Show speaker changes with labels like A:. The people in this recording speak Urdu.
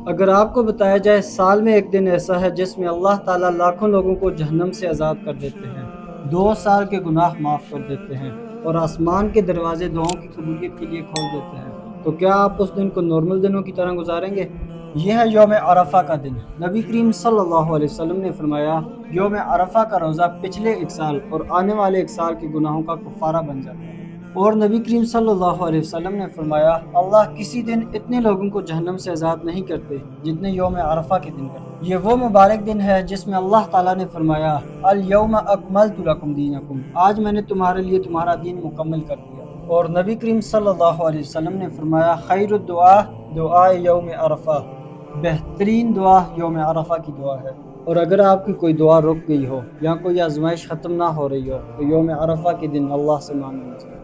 A: اگر آپ کو بتایا جائے سال میں ایک دن ایسا ہے جس میں اللہ تعالیٰ لاکھوں لوگوں کو جہنم سے آزاد کر دیتے ہیں، 2 سال کے گناہ معاف کر دیتے ہیں اور آسمان کے دروازے دعاؤں کی قبولیت کے لیے کھول دیتے ہیں، تو کیا آپ اس دن کو نارمل دنوں کی طرح گزاریں گے؟ یہ ہے یوم عرفہ کا دن۔ نبی کریم صلی اللہ علیہ وسلم نے فرمایا، یوم عرفہ کا روزہ پچھلے 1 سال اور آنے والے 1 سال کے گناہوں کا کفارہ بن جاتا ہے۔ اور نبی کریم صلی اللہ علیہ وسلم نے فرمایا، اللہ کسی دن اتنے لوگوں کو جہنم سے آزاد نہیں کرتے جتنے یوم عرفہ کے دن کرتے۔ یہ وہ مبارک دن ہے جس میں اللہ تعالیٰ نے فرمایا، الیوم اکملت لکم دینکم، آج میں نے تمہارے لیے تمہارا دین مکمل کر دیا۔ اور نبی کریم صلی اللہ علیہ وسلم نے فرمایا، خیر الدعا دعا یوم عرفہ، بہترین دعا یوم عرفہ کی دعا ہے۔ اور اگر آپ کی کوئی دعا رک گئی ہو یا کوئی آزمائش ختم نہ ہو رہی ہو تو یوم عرفہ کے دن اللہ سے مانگ لیجیے۔